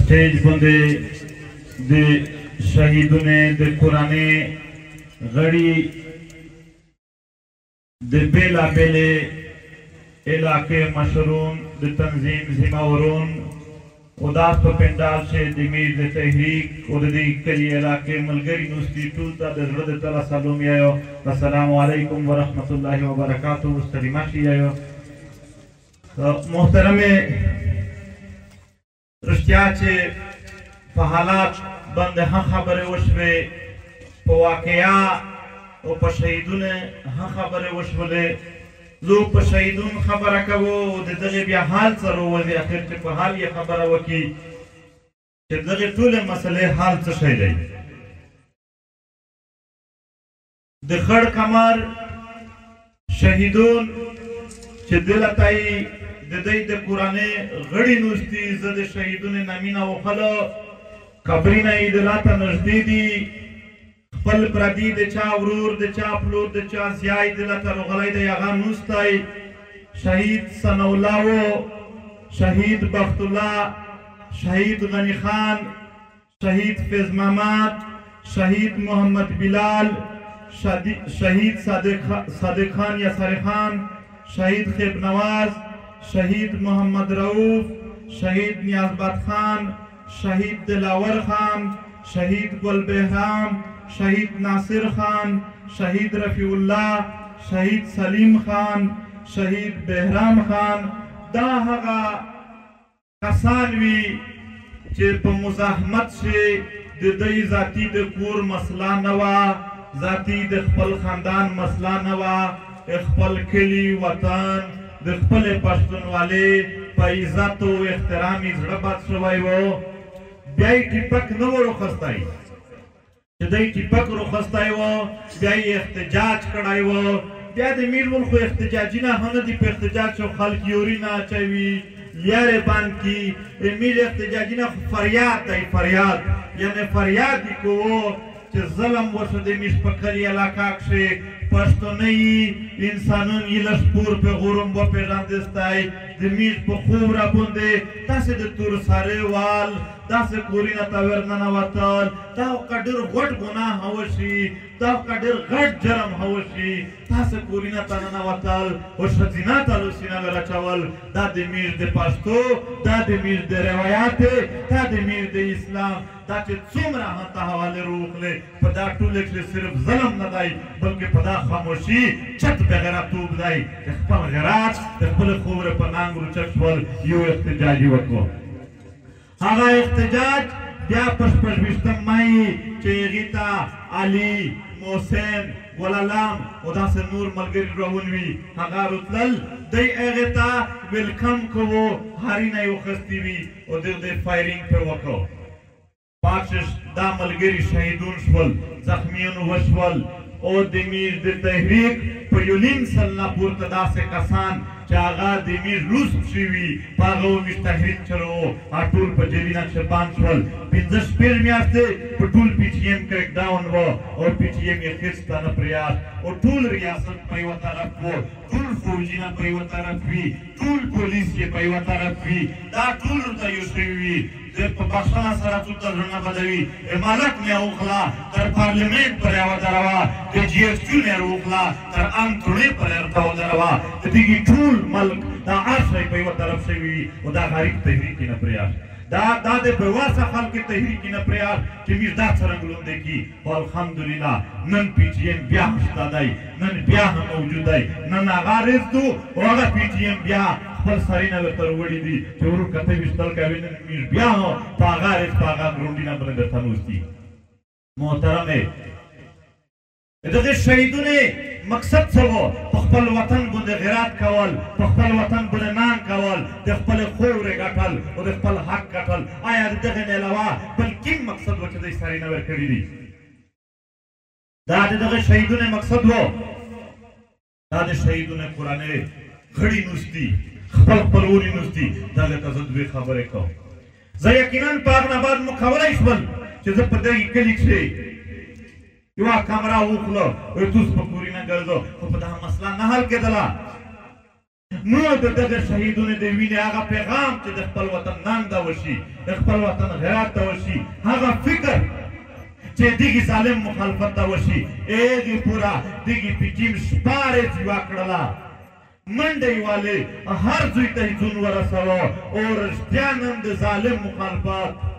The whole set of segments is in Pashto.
स्टेज बंदे दे शहीदों ने दे कुराने गड़ी दे बेला बेले इलाके मशरून दे तंजीम जिम्मेवारों उदास पर पेंडाल से दिमीर दे तहरीक उददी कली इलाके मलगरी नुस्ती टूलता दे ज़रूरत तला सालूम यायो अस्सलामु अलैकुम व रहमतुल्लाहि व बरकातुहू मुस्तरिमाशी यायो मोहतरमे रश्तियाचे फहालात बंद हाँ खबरे वशवे पवाकिया और पशहीदुने हाँ खबरे वशवले लोग पशहीदुन खबर कवो दे बिया हाल सरो वज़े आखिर के पहाल ये खबर वकी के दगे तूले मसले हाल चशेले दखड़ कमर शहीदुन के दिलताई दे कुराने गड़ी नुस्ती ज़द शहीदुन नमीना वखलो कब्रीना इदलाता नजदीदी पल प्रदी दे चा वरूर दे चा फ्लोर दे चा ज़ियाई दिलाता रोगलाई दे यागाम नुस्ताई शहीद सनौलावो शहीद बख्तुल्ला शहीद गनी खान शहीद फैज महमद शहीद मोहम्मद बिलाल शहीद सादिक खान या सारे खान शहीद खेब नवाज शहीद मोहम्मद रऊफ शहीद नियाज़बाद खान शहीद दिलावर खान शहीद गुल बेहराम शहीद नासिर खान शहीद रफीउल्लाह शहीद सलीम खान शहीद बेहराम खान दाहगा कसानवी जे मुजाहमत से दई जाती दे कूर मसला नवा जाती दे खपल खानदान मसला नवा खपल खिली वतन दे खपल पश्तून वाले पैज़त व एहतरामी ज़ड़बात शवाई वो ब्याई टिपक नवो रुखस्ताई जदई टिपक रुखस्ताई वो ब्याई एहतजाज कड़ाई वो ब्याई दे मीर मुल्क एहतजाजी ना हंग दी पे एहतजाज चो खाल की ओरी ना चाहिए लियारे बान की मीर एहतजाजी ना फरियाद दाई फरियाद यानी फरियाद को वो कि ज़लम वशदे मिश पकड़ी इलाका से पश्तो नहीं इंसानों इलशपूर पे गुरुम वो पे जांदेस्ताई दिमीज पे खूब राबुंदे तासे दे तुर सारे वाल तासे कोरिना तावेरना नवातल ताव कदर गट गुनाह हवशी ताव कदर गट जरम हवशी तासे कोरिना ताना नवातल और शजिना तालु सीना वेला चावल दा दिमीज दे पश्तो दा दिमीज दे रवायाते दा दिमीज दे इस्लाम ताचे चुमरा हंता हवाले रूखले पदा टूले के सिर्फ ज़लम न दाई बल्कि पदा खामोशी चट बगैरा तूब दाई इख्पल गराज इख्पल खूबरे पनांग रुचक्शवल यू इख्तिजाजी वको हागा इख्तिजाज ब्या पशपश बिश्तम माई चेगीता अली मोहसेन वलालाम उदा से नूर मलगरी रोहनवी हागा रुतलल दई एगता वेलकम को वो हारी नहीं वखस्तीवी और दे फायरिंग पे वको पांच दा मलगरी शहीदुन शवल जख्मियन वशवल और दिमीर दे तहरीक पयुलिन सल्ला पुरतदा से कसान चागा दिमीर लूस शिवी पागो मिस तहरीक चलो आटूल पजेलिना शबान शवल पिंजश पेर में आते पटूल पीटीएम क्रैकडाउन वो और पीटीएम ये खिस्ता न प्रयास और टूल रियासत पैवता रखो टूल फौजीना पैवता रखवी टूल पुलिस ये पैवता रखवी दा टूल तयुशिवी जब बख्शना सरा चुता जना बदवी इमारत में उखला तर पार्लिमेंट पर आवदरवा के जीएसटी ने उखला तर अंतुड़े पर आवदरवा तिगी टूल मल्क दा आशय पे वो तरफ से भी उदा गारिक तहरीक की न प्रयास दा दे बेवासा खाल की तहरीक की न प्रयास कि मिर्दा सरंगलों देखी और अल्हम्दुलिल्लाह नन पीटीएम ब्याह स्तादाई नन ब्याह मौजूदाई नन आगारिज दो और आगा पीटीएम ब्याह फल सारी ना वे तरवड़ी दी चोरू कते विस्तल का विन मिर ब्याह हो पागा ग्रोंडी ना बने दर्था मुस्ती मोहतरम है इधर शहीदों ने मकसद से वो पख्पल वतन बुंदे गिरात कावल पख्पल वतन बुंदे नान कावल देखपल खोरे गाठल और देखपल हक गाठल आया देखने ने लवा बल किम मकसद वो चले सारी ना वे करी दी दादे दगे शहीदों ने मकसद वो दादे शहीदों ने कुराने घड़ी नुस्ती खपल पलूरी नुस्ती दाले तजद्वे खबरें को ज़यकीनन पाक नबाद मुखबरा इसबल चीज़ पते इकलिक से युवा कमरा उखलो और तुस पकुरी ना कर दो तो पता मसला ना हल के दला نو دغه شهیدونه د وینې هغه پیغام چې د خپل وطن ننګ ته وشي د خپل وطن غیرت ته وشي هغه فکر چې دغه ظالم مخالفت ته وشي هغه پورا دغه پکیم شپاره جوا کړلا منډې والے هر ځای ته ځون ورساوه او رښتیا نن د ظالم مخالفت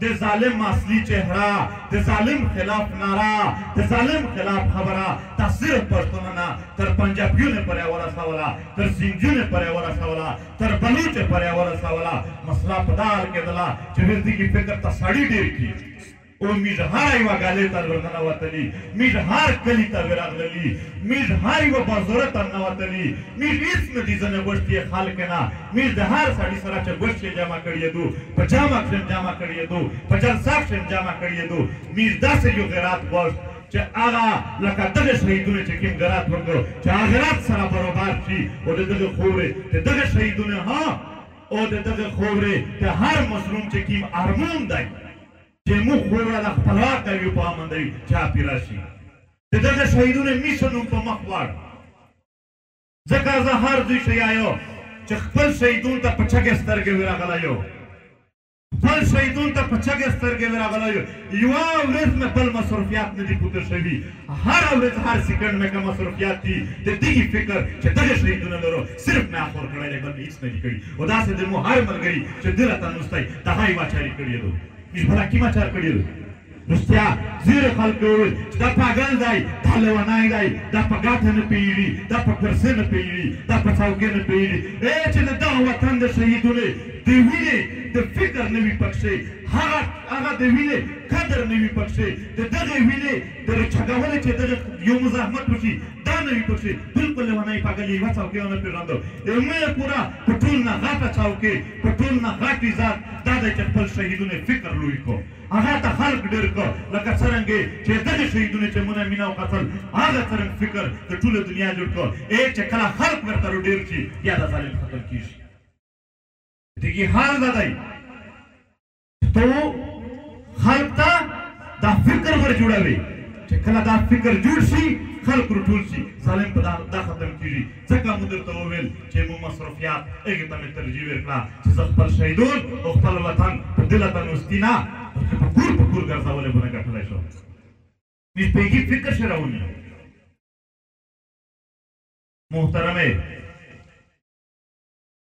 د ظالم اصلي چهره د ظالم خلاف ناره د ظالم خلاف خبره تا صرف پښتون نه تر پنجابیونه پورې ورسوله تر سینجونه پورې ورسوله تر بلوچ پورې ورسوله مسله په دار کېدله چې ورته فکر ته سړی ډېر کی او میز هر یو غالي ته ورننوتلی میز هر کلی ته ورغللی میز هر یو بازار ته نوتلی میز هیڅ نه دي ځنه غوښتي خلک نه میز د هر سړي سره چې غوښتي جمع کړی دو په جامع کې جمع کړی دو په جلسه کې جمع کړی دو میز داسې یو غیرت غوښت چې هغه لکه دغه شهیدونه چې کوم غیرت وکړو چې هغه غیرت سره برابر شي او دغه خورې دغه شهیدونه ها او دغه خورې ته هر مظلوم چې کوم ارمان دی چې موږ خورا د خپلواک یو په امندوي چاپی راشي د دغه شهیدونه میشنو په مخ واړ ځکه زه هر دوی شیایو چې خپل شهیدون ته په چګې سترګې ورغلی یو خپل شهیدون ته په چګې سترګې ورغلی یو یوه ورځ مې بل مصروفیات نه دي پوته شوي هره ورځ هر سیکنډ مې که مصروفیات دي د دغې فکر چې دغه شهیدونه لرو صرف مې اخور کړی دی بل مې هېڅ نه دي کړي او داسې د مو هر ملګري چې ده راته نوستی دغه یې واچاري کړي دو میش بلا کی مچار کړی رښتیا زیر خلک وویل چې دا پاګل دی دا لیونی دی دا په ګاټه نه پوهېږي دا په کرسۍ نه پوهېږي دا په څوکۍ نه پوهېږي چې د دغه وطن د شهیدونو د وینې د فکر نه وي پکښې هغه د وینې قدر نه وي پکښې د دغې وینې د چګولې چې دغه یو مزاحمت وشي دا نه وي پکښې بلکل لیونی پاګل یوه څوکۍ ونه پېژانده مې پوره په ټول نه غټه څوکۍ په ټول نه غټ عزت دا دی چې خپل شهیدونه فکر لوی کړو هغه ته خلق ډېر کړ لکه څرنګې چې دغه شهیدونه چې مونږ مینه وکتل هغه څرنګه فکر د ټوله دنیا جوړ کړ چې کله خلق ورته ډېر شي بیا د ظالم ختم کېږي دغه حال دا دی تو خلق ته دا فکر ور جوړوي چې کله دا فکر جوړ شي خلق راټول شي ظالم په دا ختم کېږي ځکه مو درته وویل چې مو مصروفیات هغې ته مې ترجیح ورکړه چې زه خپل شهیدون او خپل وطن په دله تنوستي نه په کور ګرځولی به نه ګټلی شم مې پیږي فکر شي راونی محترمې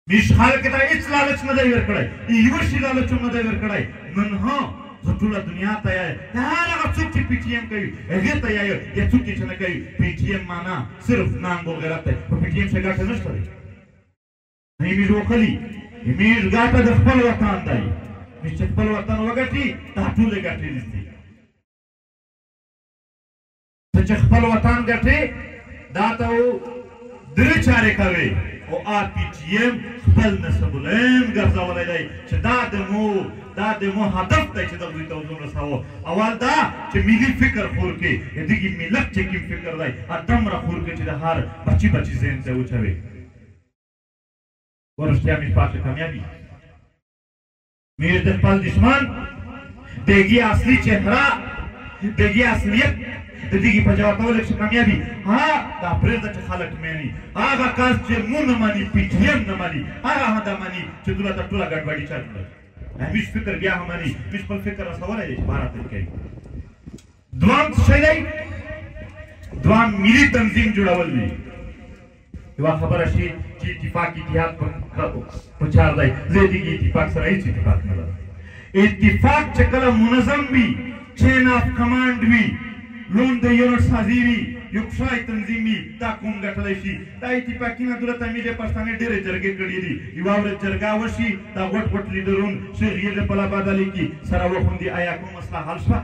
مش خلق ته هېڅ لالچ نه دی ورکړی یوه شي لالچ هم نه دی ورکړی نن ها زه ټوله دنیا ته یایه هر هغه څوک چې پي ټي ایم کوي هغې ته یایه یا څوک چې نه کوي پي ټي ایم معنا صرف ننګ او غیرت دی په پي ټي ایم څه ګټه نشته دی میز وخلي میز ګټه د خپل وطن دی میز چې خپل وطن وګټي دا ټولې ګټې دي ته چې خپل وطن ګټې دا ته درې چارې کوي او پی ټي ایم خپل نسب العلم ګرځولی دی چې دا د مو هدف دی چې دغوی ته ځون رسوو اول دا چې ملي فکر خور کړي د دغې ملت چې کوم فکر دی دومره خور کړي چې د هر بچي ذهن ته وچوي ورښتیا مې پاتې کامیابي مې د خپل دشمن دغې اصلي چهره دغې اصلیت د دغې په جواب کولو کښې کامیابي دا پرېږده چې خلک مني هغه کس چې مو نه مني پي ټي ایم نه مني هغه هم دا مني چې دوی ته ټوله ګډوډي چا کړی همیش فکر بیا هم مني همیش خپل فکر رسولی دی چې بهر ته کوي دویم څه شی دی دویم ملي تنظیم جوړول دي یوه خبره شي چې اتفاق اتحاد پکار دی زه دغې اتفاق سره هېڅ اتفاق نه لرم اتفاق چې کله منظم وي چین آف کمانډ وي لون د یونټ سازي وي یو ښای تنظیم وي دا کوم ګټلی شي دا اتفاقي نه دولت امیر پښتانه ډېرې جرګې کړي دي یوه ورځ جرګه وشي دا غټ لیډرون شیخ یې په لابادلي کې سره وخوندي آیا کوم مسله حل شوه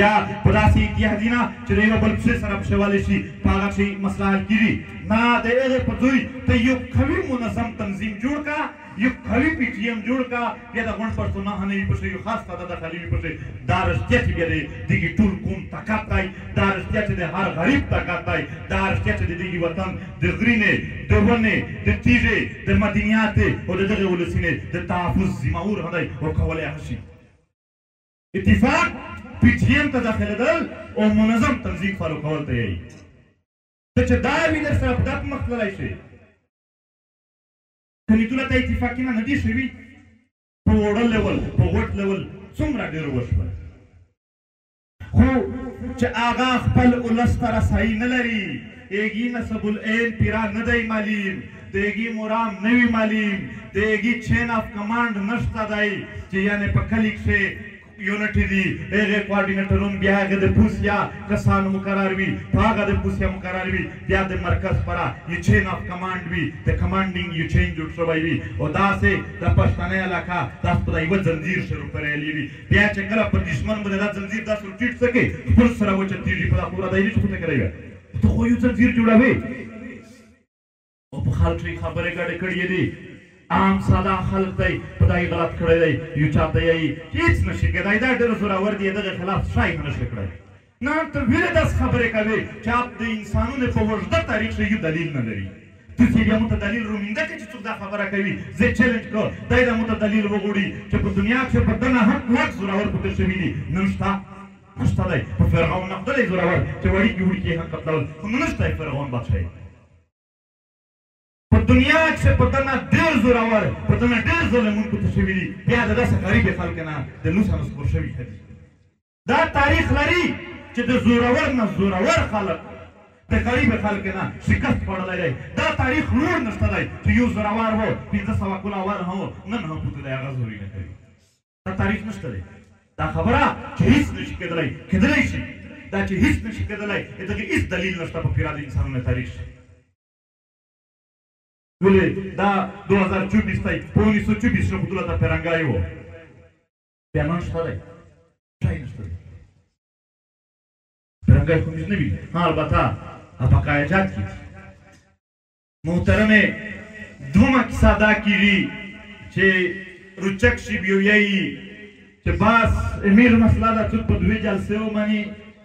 یا په داسې اتحادي نه چې د یوه بل پسې سره پښېوالی شي په هغه کښې مسله حل کېږي نه د هغې په دوی ته یو قوي منظم تنظیم جوړ کړه یو قوي پي ټي ایم جوړ کړه بیا د غونډ پښتون نه وي پسې یو خاص تعداد خالي وي پسې دا رښتیا چې بیا د دغې ټول قوم طاقت دی دا رښتیا چې د هر غریب طاقت دی دا رښتیا چې د دغې وطن د غرینې د ونې د تیږې د مدنیاتې او د دغې ولسینې د تحفظ ذمهور هم دی او کولی هغه شي اتفاق پی ټي ایم ته داخلېدل او منظم تنظیم فالو کول ته یایي ته چې دا وي در سره په دا په مخ تللی شي کني توله ته اتفاقي نه دي شوي په وړه لیول په وټ لیول څومره ډېر وشول خو چې هغه خپل ولس ته رسایي نه لري ایږي نسب العین پیرا نه دی معلوم د ایږي مرام نه وي معلوم د ایږي چین آف کمانډ نشته دی چې یعنې په کلي کښې یونټي دي هغې کوارډینیټرونه بیا هغه د پوسیا کسانو مقرر وي په هغه د پوسیا مقرر وي بیا د مرکز پره یو چین آف کمانډ وي د کمانډینګ یو چین جوړ شوی وي او داسې د پښتنۍ علاقه داسې په یوه زنځیر شروع کړی وي بیا چې کله په دشمن باندې دا زنځیر داسې ټیټ څه کوي خپل سره وچتېږي په دا پوره دی نشي پورته کړی ته خو یو زنځیر جوړوې او په خلک یې خبرې ګډې کړې دي عام ساده خلک دی په دا یې غلط کړی دی یو چا ته یې هېڅ نشي کېدی دا ډېر زورور دی دغه خلاف شی هم نشي کړی نه ته ویلې داسې خبرې کوې چې آپ د انسانونو په اوږده تاریخ کې یو دلیل نه لري تاسې بیا موږ ته دلیل رومینده کړي چې څوک دا خبره کوي زه چیلنج کړ دی دا موږ ته دلیل وغواړي چې په دنیا کښې په دنه هم لاک زورور پکې شوي دي نن شته نشته دی په فرعون نه خدای زورور چې وړیکې وړیکې یې هم قتلول خو نو نشته فرعون بادشاهي په دنیا کښې په دنه ډېر زورور په دنه ډېر ظلمون پکې شوي دي بیا د داسې غریبې خلکو نه د لوسانو سپور شوي ښه دي دا تاریخ لري چې د زورور نه زورور خلک د غریبې خلکو نه شکست خوړلی دی دا تاریخ نور نشته دی چې یو زورور و 500 کاله ور هم نن هم پوته دی هغه زوري نه کوي دا تاریخ نشته دی دا خبره چې هیڅ نشي کېدلی کېدلی شي دا چې هیڅ نشي کېدلی دغه هیڅ دلیل نشته په پیرا د انسانونو تاریخ ولې دا 2024 دی په 1924 کې خودله دا پیرنګای و بیا نن شته دی شی نشته دی پیرنګای خو موږ نه وي ها البته اپاکایجات کې محترمې دومره کیسه دا کېږي چې روچک شي بیویایي چې باس امیر مسله ده څوک په دوې جلسې ومني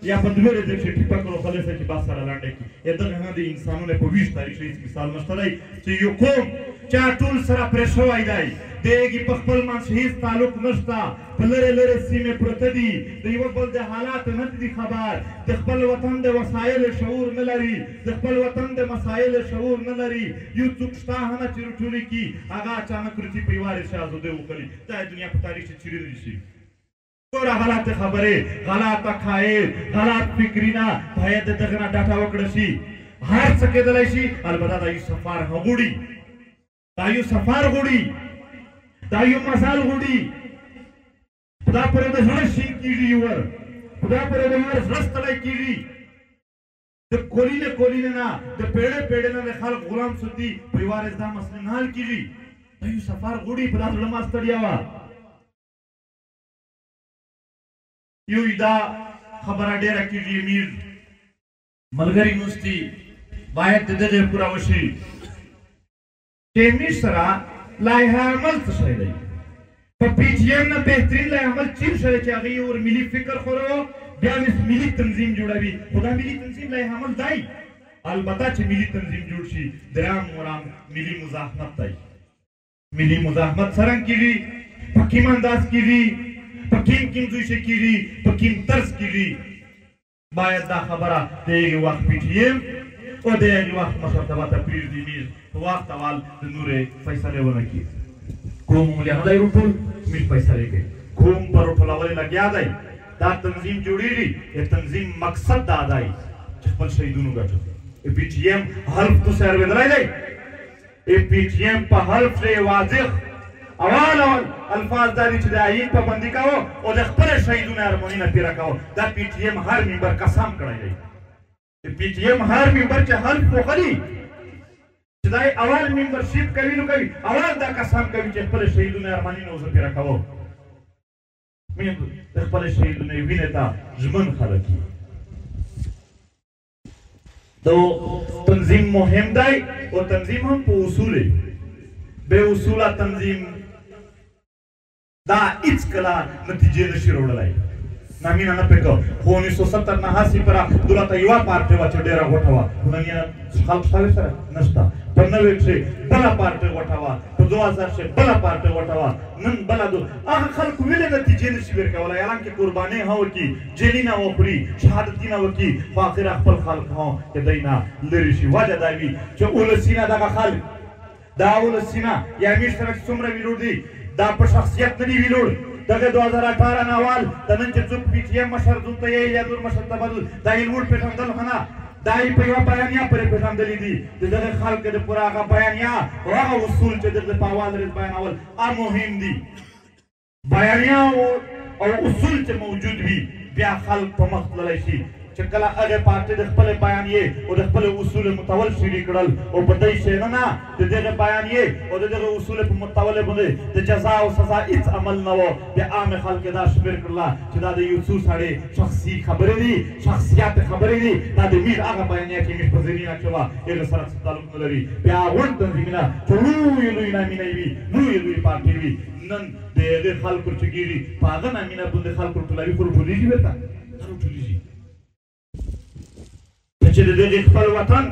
یا په دوې ورځې کښې ټیپه کړو خلاصه چې باس سره لنډه کړي دغه نه د انسانونو په ویش تاریخ هېڅ مثال نشته دی چې یو قوم چا ټول سره پرې شوی دی د هغې په خپل منځ هېڅ تعلق نشته په لرې لرې سیمې پرته دي د یوه بل د حالات نه دي خبر د خپل وطن د وسایل شعور نه لري د خپل وطن د مسایل شعور نه لري یو څوک شته هنه چې روټولې کړي هغه اچانک ورځي په یوارې شي ازادۍ وکړي دا د دنیا په تاریخ کې چیرې نه شي ګوره غلط خبرې غلط عقاید غلط فکرونه باید د دغه نه ډاټا وکړه شي هر څه کېدلی شي البته دا یو سفر هم غواړي دا یو سفر غواړي دا یو مزل غواړي خدا پرې د زړه شین کېږي ور خدا پرې د ور زړه ستړی کېږي د کولینه نه د پیړې نه د خلک غلام سدي په یوه ورځ دا مسلې نه حل کېږي دا یو سفر غواړي په دا زړه ما ستړیا وه یو دا خبره ډېره کېږي امیر ملګري نوستي باید د دغې پوره وشي چې امیر سره لایحه عمل څه شی دی په پی ټي ایم نه بهترین لایحه عمل چین شی دی چې هغې ور ملي فکر خورو بیا ملي تنظیم جوړوي خو دا ملي تنظیم لایحه عمل دی البته چې ملي تنظیم جوړ شي دریم مرام ملي مزاحمت دی ملي مزاحمت څرنګه کېږي په کوم انداز کېږي په کوم ځای کې کېږي په کوم طرز کېږي باید دا خبره د هغې وخت پی ټي ایم او د هغې وخت مشرتابه ته پرېږدي میر په وخت اول د نورې فیصلې ونه کړي کوم مولیا نه دی روټول میر فیصلې کوي کوم په روټولولې لګیا دی دا تنظیم جوړېږي د تنظیم مقصد دا دی چې خپل شهیدونو ګټو پی ټي ایم حلف تو سه اورېدلی دی پی ټي ایم په حلف کې واضح اول الفاظ داري چې د آیین پابندي کوو او د خپل شهیدونو ارماني نه پیره کوو دا پی ټي ایم هر ممبر قسم کړی دی پی ټي ایم هر ممبر چې حلف وکړي چې دا اول ممبرشپ کوي نو کوي اول دا قسم کوي چې خپل شهیدونو ارماني نه زه پیره کوو د خپل شهیدونو وینې ته ژمن خلک دي دو تنظیم مهم دی او تنظیم هم په اصول بے اصوله تنظیم دا هیڅکله نتیجې نشي راوړلی نامینه نه پرې کوو خو 1970 نه هسې پره دلته یوه پارټۍ وه چې ډېره غوټه وه خو نن یې خلک شته ورسره نشته په 90 کښې بله پارټۍ غوټه وه په 2000 کښې بله پارټۍ غوټه وه نن بله هغه خلکو ولې نتیجې نشي ورکولی حالانکې قربانۍ هم وکړي جیلونه وخوري شهادتونه وکړي خو اخر خپل خلک هم د دوی نه لرې شي وجه دا وي چې ولسي نه دغه خلک दाउल सीना या मिर सर څومره ویلوړ دي دا په شخصیت نه دی ویلوړ دغه 2018 ناوال د نن چې څوک پی ټی ایم مشر دوته یې یا نور مشر تبادل دا یې ور پیژندل خنا دای په یو بیانیه پر پیژندل دي دغه خلک د پورا هغه بیانیه او هغه اصول چې د پاوال لري بیانول ا مهم دي بیانیه او اصول چې موجود وي بیا خلک په مخ تللی شي چې کله هغه پارټي د خپل بیانیه او د خپل اصول متول شری کړل او په دې شی نه د دغه بیانیه او دغه اصول په متول باندې د جزا او سزا هیڅ عمل نه و بیا عام خلک دا شمیر کړل چې دا د یو څو سړی شخصي خبرې دي شخصیت خبرې دي دا د میر هغه بیانیه کې میر په ځینې کې وا هغه سره تعلق نه لري بیا ورته تنظیمونه لوی نامینه وي لوی پارټي وي نن د خلکو چې ګيري پاغه نامینه باندې خلکو ټولوي ټولېږي ورته ټولېږي چې د دې خپل وطن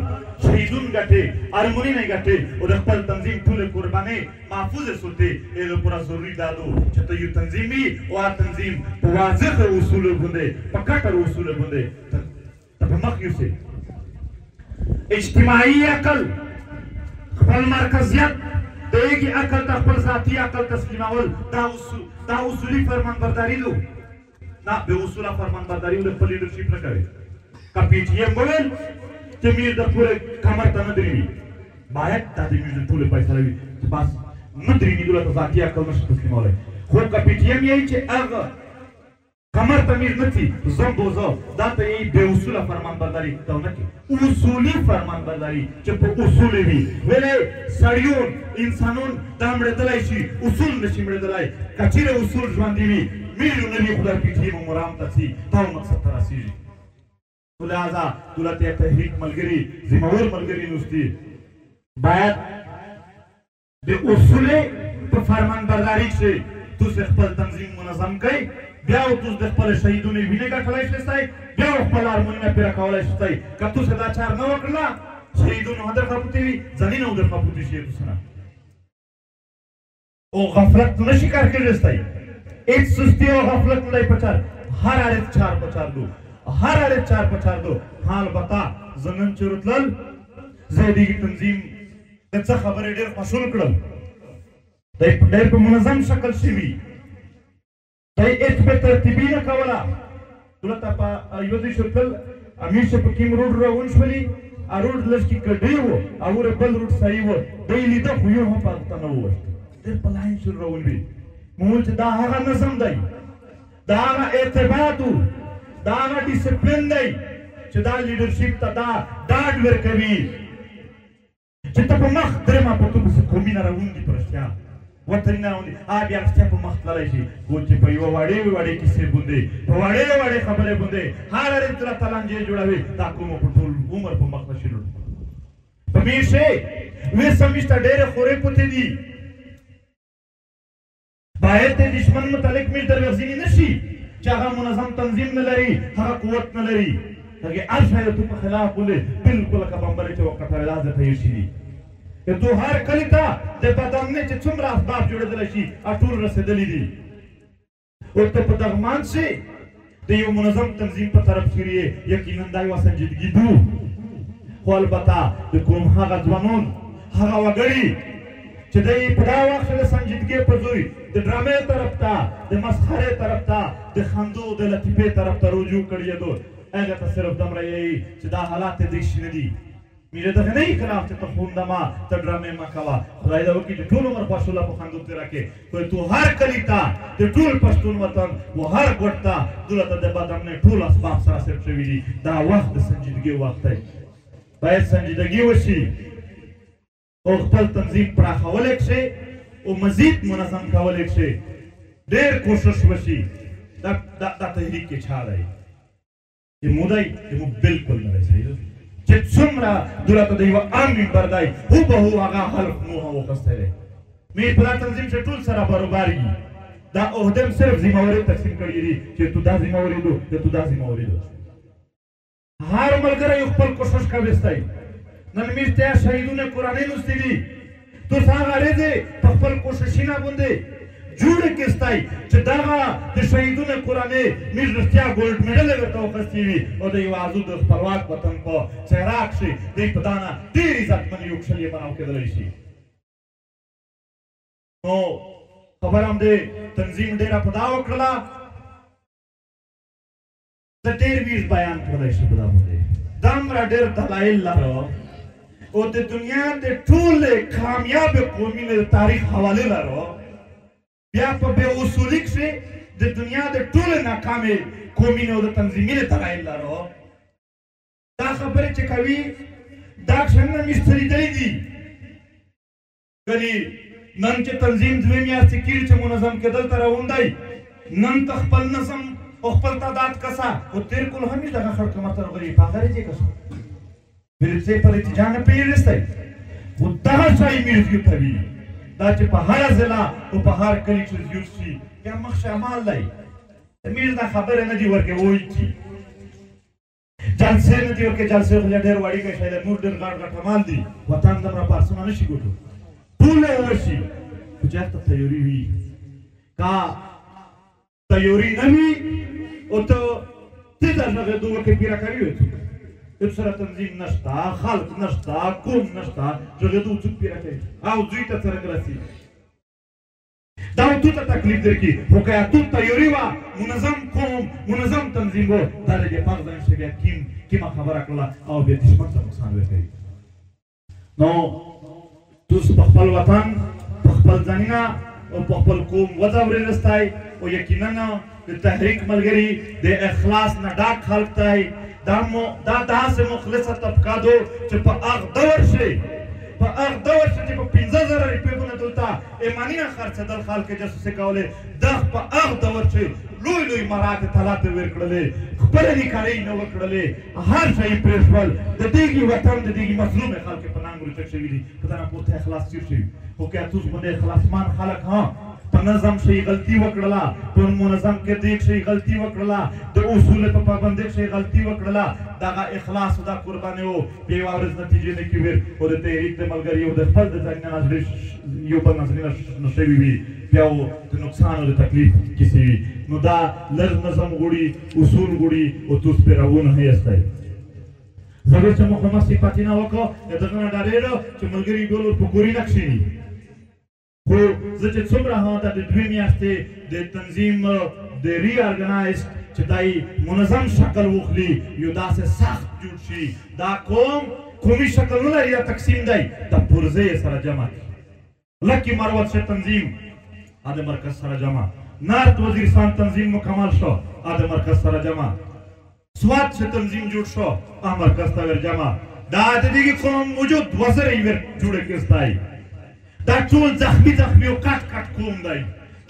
شهیدون ګټي ارمونی نه ګټي او د خپل تنظیم ټول قرباني محفوظ سلطه له پورا ضروري دادو چې ته یو تنظیمي او تنظیم په واضح اصول باندې په کټر اصول باندې په مخ یوسي اجتماعي عقل خپل مرکزیت دغه عقل د خپل ذاتي عقل تسلیمول دا اصولي فرمانبرداري لو نه به اصول فرمانبرداري له خپل لیدرشپ نه کوي का पीटीएम बोल कि मीर द पूरे कमर तना दरीवी बायक दादी मीर द पूरे पैसा लवी बस मंत्री निदुला तो जाती अकल में तस्लीम होले खो का पीटीएम यही चे अग कमर तमीर नथी जंबोजो दाते यही बेउसूला फरमानबरदारी तौना की उसूली फरमानबरदारी चे पे उसूली भी वेले सड़ियों इंसानों दामड़े दलाइशी उसूल नशीमड़े दलाई कचीरे उसूल जवांदीवी मीर नबी खुदा पीटीएम मुराम तसी ताऊ मकसद तरासी लिहाजा तुला त्या तहरीक मलगरी जिम्मेवार मलगरी नुसती बायत बे उसूले तो फरमानबरदारी से तू से खपल तंजीम मुनज़म कई ब्याह तू से खपल शहीदों ने विने का खलाइश लेसाई ब्याह खपल हारमोनी में पेरा खवाला लेसाई कब तू से दाचार न वकला शहीदों ने हदर खापुती भी जनीन उधर खापुती शेर तुसना ओ गफलत तू न शिकार कर लेसाई एक सुस्ती और गफलत नहीं पचार हर आरे चार पचार दो हर आरे चार पचार दो हाल बता जमन चुरतल ज़ैदी की तंजीम दच्चा खबरें डेर पशुल कड़ल डेर पे मुनज़म शक्ल शिवी दाई एच पे तरतीबी न कवला तुलता पा युद्ध शुक्ल अमीर से पकीम रोड राउंशवली आरोड लश्की कड़े वो आवर बल रोड सही वो डेली दा हुयो हम पागता न वो डेर पलाइन शुरू राउंडी मूल च दाहागा नज़म दाई दाहागा एतबादू दागा डिसिप्लिन नहीं चुदा लीडरशिप तदा डाड वर कभी चित्त पर मख द्रमा पर तुम से कोमी ना रहूंगी परस्या वतनी ना रहूंगी आप यार स्टेप पर मख लड़ाई वो चिप यो वाड़े किसे बुंदे वाड़े खबरें बुंदे हार अरे तुला तलांजे जुड़ा हुए ताकू मो पुटुल उमर पर मख नशिलुल पमीशे वे समिष्टा डेरे खोरे पुते दी बाहर ते दुश्मन मुतालिक में दरवेज़ी नशी चाहा मुनज़म तंजीम न लरी हर कुव्वत न लरी ताकि आशाय तू के खिलाफ बोले बिल्कुल का बंबरे चे वक्त है लाज़ है यशीदी कि तू हर कलिता जब बदमने चे चुमरा असबाब जुड़े दलशी अटूल रसे दली दी और तो पदगमान से तो ये मुनज़म तंजीम पर तरफ फिरिए यकीनन दाई वसंजीदगी दू ख्वाल बता तो कुम हागा ज़वानों हागा वगड़ी चदाई पढ़ावा खले संजीदगी पज़ुई द ड्रामे तरफ था द मस्खरे तरफ था द खंदो द लतीफे तरफ था रुजू करिए दो ऐसा तो सिर्फ दम रहे चदा हालात दिश नदी मेरे तो नहीं खिलाफ तो खून दमा तो ड्रामे मकावा खुदाई दा वकी टूल उमर पाशुला को खंदो तेरा के कोई तू हर कलिता तो टूल पश्तून वतन वो हर गोटता दुलता द बदम ने टूल असबाब सरा से चवीली दा वक्त संजीदगी वक्त है बाय संजीदगी वशी और खपल तंजीम परा खवलेक से और मजीद मुनज़म खवलेक से देर कोशिश वशी दा तहरीक के छा रही ये मुदाई ये मु बिल्कुल न रही जित सुमरा दुला तो देवा आमीन बरदाई हु बहु आगा हल्फ मुहा वो कस्तेरे मैं परा तंजीम से टूल सरा बरोबारी दा ओहदेम सिर्फ जिम्मेवारी तकसीम करिए कि तू दा जिम्मेवारी दो हार मलकर युक्पल कोशिश का विस्ताई नलमिस्ते शहीदों ने कुरानी नुस्ती तो सागा रेजे पखपल कोशिशिना बुंदे जुड़े किस्ताई चदागा द शहीदों ने कुरानी मिज रस्तिया गोल्ड मेडल लेकर तो खस्तीवी और द युवाजू द परवाक वतन को चेहराक से दे पदाना तेरी जात मन युक्षलिए बनाओ के दलेशी نو خبر هم دې تنظیم ډېره په دا وکړله زه ډېر ویش بیان کړلی شم په دا باندې دا همره ډېر دلایل لرو او د دنیا د ټولې کامیابې قومونو د تاریخ حوالې لرو بیا په بې اصولي کښې د دنیا د ټولې ناکامې قومونو د تنظیمي دلایل لرو دا خبرې چې کوي دا څنګه مستري دلی دي ګنې نن چې تنظیم دوې میاشتې کېږي چې منظم کېدل ته روان دی نن ته خپل نظم او خپل تعداد کسا او تیر کل همیش دغه خلق مطلب غریب پاغره چې کسا ورته پر اتجاه نه پیژنستای خو دغه شای میږي کوي دا چې په هر ضلع او په هر کلی کې جوړ شي یا مخ شمال دی میږي دا خبره نه دی ورکه وایي چې جلسه نه دی ورکه جلسه خو ډېر وړي کې شاید نور ډېر غاټ غاټ مال دي وطن دمر پارسونه نشي ګټو ټول ورشي چې ته تیاری وي کا تیاری نه وي او ته دغه دوه کې پیرا کوي هیڅ سره تنظیم نشته خلق نشته قوم نشته هغه دوه څوک پیرا کوي او دوی ته څرنګه راسي دا تو ته تکلیف درکې خو که تو تیاری وه منظم قوم منظم تنظیم و دا د دې فرض نه شي بیا کیمه خبره کړله او بیا دښمن ته نقصان ورکوي نو تاسو په خپل وطن په خپل ځانونه او په خپل قوم وځورې رستی او یقینا د تحریک ملګري د اخلاص نه ډاک خلک دی دا داسې مخلصه طبقه دو چې په هغه دور شي په هغه دور شي چې په 15,000 روپۍ باندې دلته ایماني نه خرڅېدل خلک جاسوسي کولې دا په هغه دور شي لوی لوی مراتې طلاقې ورکړلې خپله نکالۍ نه وکړلې هر شی یې پرېښول د دېږي وطن د دېږي مظلومې خلک په ننګ ورچک شوي دي په دا نه پورته اخلاص تېر شوي خو که توس باندې اخلاصمن خلک ها په نظم شي غلطي وکړله په منظم کې دیک شي غلطي وکړله د اصول په پابندۍ شي غلطي وکړله دغه اخلاص او دا قرباني و بې واورز نتیجې نه کې او د تحریک د ملګري او د خپل د ځان نه نظرې یو بل نظرونه نه شوي وي بیا و د نقصان او د تکلیف کیسې وي نو دا لږ نظم غواړي اصول غواړي او توس پرې راونه هستی زه به چې مخامخ صفتي نه وکړو د دغه نه ډارېږم چې ملګري ټول په کوري نه کښېني خو زه چې څومره هم د 2 میاشتې د تنظیم د ری ارګنایز چې دای منظم شکل وخلی یو داسې سخت جوړ شي دا قومي شکل نه لري دا تقسیم دی د پرزې سره جمع لکه مروت شه تنظیم د مرکز سره جمع نارت وزیرستان تنظیم مکمل شو د مرکز سره جمع سوات شه تنظیم جوړ شو مرکز ته ور جمع دا د دې قوم وجود وزر یې جوړ کېستای دا ټول زخمی او کټ قوم دی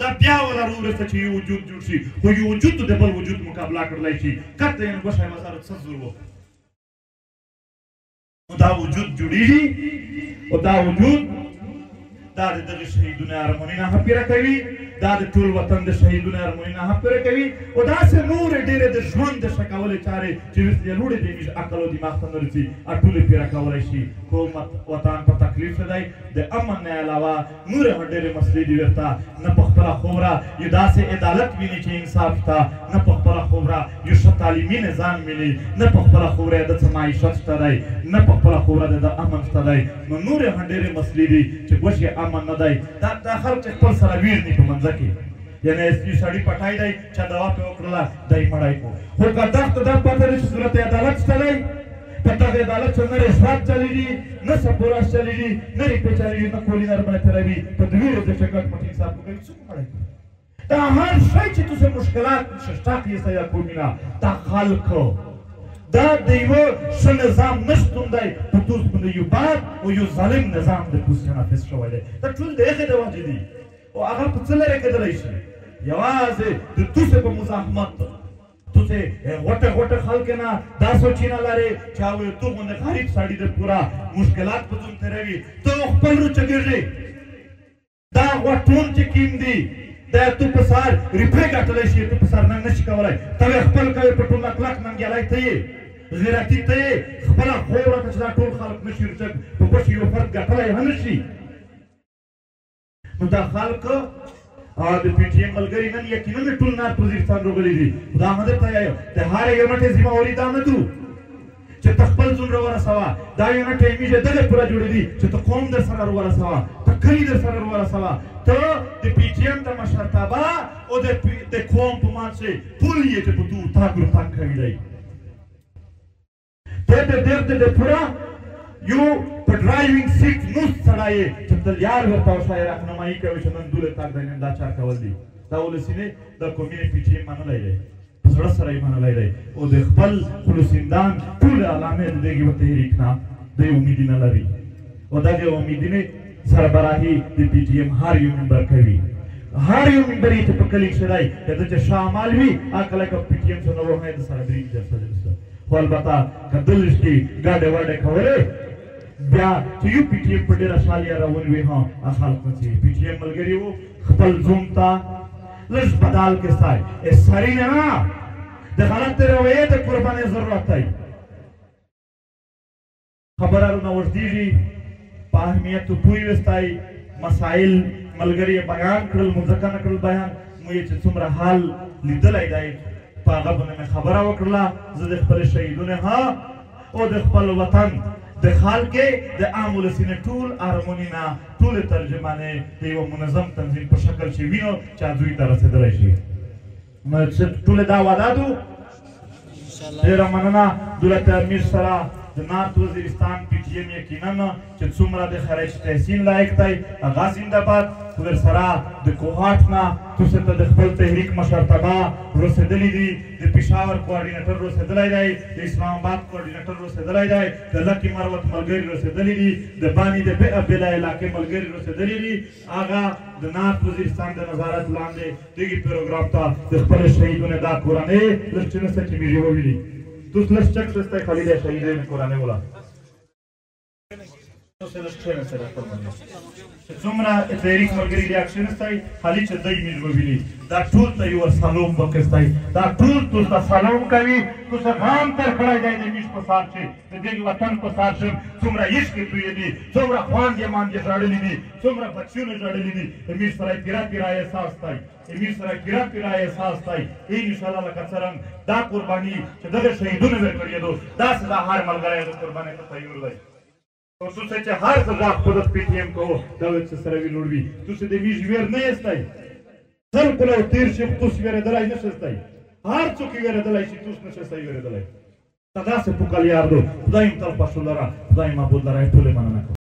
دا بیا ولا ورسته چې یو وجود جوړ شي خو یو وجود د بل وجود مقابله کړلی شي کته یې وشای مزار څه ضرورت دا وجود جوړیږي او دا وجود دا د دغه شهیدونو ارمانونه هپیره کوي دا د ټول وطن د شهیدونو ارمانونه هپیره کوي او داسې نورې ډېرې د ژوند د ښه کولې چارې چې ورته لوړې د عقل او دماغ ته نه رسي ټولې پیره کولی شي حکومت وطن په تکلیف دی د امن نه علاوه نورې هم ډېرې مسلې دي ورته نه په خپله خوبره یو داسې عدالت ویني چې انصاف شته نه په خپله خوبره یو ښه تعلیمي نظام ویني نه په خپله خوبره د څه معیشت شته دی نه په خپله خوبره د امن شته دی نو نورې هم ډېرې مسلې دي چې ګوښ یې امن نه دی دا خلک خپل سره ویژني په منځه کې یعنی اسپي سړي پټای دی چا دوا پې وکړله دی مړی کړو خو که دغه ته دا پته ده چې صورت عدالت شته دی په دغه عدالت چې نه رشوت چلېږي نه سپوراس چلېږي نه ریپې چلېږي نه کولي نرمه تروي په دوی ورځې چې ګډ مټ انصاف وکوي څوک مړی کړي دا هر شی چې تاسو مشکلات شتاق یې یا کومینه دا خلکو دا د یوه ښه نظام نشتون دی په توس باندې یو بد او یو ظالم نظام د توس نافظ شوی دی دا ټول د هغې د وجې دي او هغه په څه لرې کېدلی شي یوازې د توسې په مزاحمت توسې غوټه خلک نه دا سوچینه لرې چې هغوی تو غوندې غریب سړي د پوره مشکلات په ځون تېروي ته خپل روچګېږې دا غوټون چې کیم دي دا تو په سهار ریپې ګټلی شي تو په سهار ننګ نشي کولی ته یې خپل کوې په ټول اخلاق ننګیالی ته یې غیرتي ته یې خپله خوره ته چې دا ټول خلک نشي روچګ په ګوښې یو فرد ګټلی هم نشي نو دا خلک د پی ټي ایم ملګري نن یقینا ټول نارت وزیرستان راغلي دي دا هم درته وایم د هر یو مټې ذمهواري دا نه کړو چې خپل څومره ورسوه دا یو نه ټایمي چې دغه پوره جوړې دي چې ته قوم در سره ورسوه ته کلي در سره ورسوه ته د پي ټي ایم د مشرتابه او د قوم په منځ کې پل یې چې په تو تاګ رتاګ کوي دی ته د ډېر د پوره یو په ډرایوینګ سیټ نوست سړی یې چې تل یار ورته وښایي راهنمایي کوي چې نن دوله تاګ دی نن دا چار کول دي دا ولسي نه د قومي پي ټي ایم منلی دی په زړه سره یې منلی دی او د خپل خلوصیندان ټولې علامې د دغې په تحریک نه دی امیدونه لري او دغې امیدونې سربراهي د پي ټي ایم هر یو ممبر کوي هر یو ممبر یې چې په کلي کښې دی که د چې شامل وي هغه کله که پي ټي ایم څخه نه وهی د سره درېږي جلسه جلسه خو البته که دلته کې ګاډې واډې کولې بیا چې یو پي ټي ایم په ډېره شالیا روان وي ها هغه خلک نه چې پي ټي ایم ملګري وو خپل زوم ته لږ بدال کې سای سړی نه د غلط رویې د قربانۍ ضرورت دی خبره رانه اوږدېږي په اهمیتو پوه وستای مسایل ملګري یې بیان کړل مو ځکه نه کړل بیان مو یې چې څومره حال لیدلی دی په هغه باندې مې خبره وکړله زه د خپلې شهیدونې ها او د خپل وطن د خال کې د عام ولسي نه ټول ارموني نه ټولې ترجمانې د یوه منظم تنظیم په شکل چې وینو چې دوی ته رسېدلی شي ټولې دا وعدادو ډېره مننه دولت امیر سره د نارت وزیرستان پي ټي ایم یقینا چې څومره د خراج تحسین لایق دی هغه زنده‌باد خو ورسره د کوهاټ نه تاسو ته د خپل تحریک مشرتابه رسېدلی دي د پېښور کوارډینیټر رسېدلی دی د اسلام آباد کوارډینیټر رسېدلی دی د لکي مروت ملګري رسېدلي دي د باني د بېلا علاقې ملګري رسېدلي دي هغه د نارت وزیرستان د نظارت لاندې دغې پروګرام ته د خپلو شهیدونو دا کورنۍ لږ څه نشته چې موږ یې وویني دوست لږ چک شستی خالی دی شهیدانو کورنۍ وله څومره تحریک ملګري دي کښېنستی خالي چې دی موږ وویني دا ټول ته یې ور سلام وکړستی دا ټول تاسو ته سلام کوي تاسو غام تر کړی دی د موږ په سر چې د دغې وطن په سر چې څومره عشق یې تویې دي څومره خویندې ماندې ژړلي دي څومره بچیونه ژړلي دي د موږ سره پیره پیره احساس دی امیر سره پیره پیره احساس دی انشاءالله لکه څرنګه دا قرباني چې دغه شهیدونه ورکړېدو داسې دا هر ملګری د قربانۍ ته تیار دی تاسو چې هر څه غاښ خودت پي ټي ایم کوو دا چې سره ویلوړ وي تاسو د میږ ویر نه یستی سل کله تېر شي خو تاسو وېرېدلی نه شستی هر څوک یې وېرېدلی شي تاسو نه شستی وېرېدلی ته داسې پوکل یار دو خدای م تل خوښو لره خدای محبوب لره ټولې مننه کوم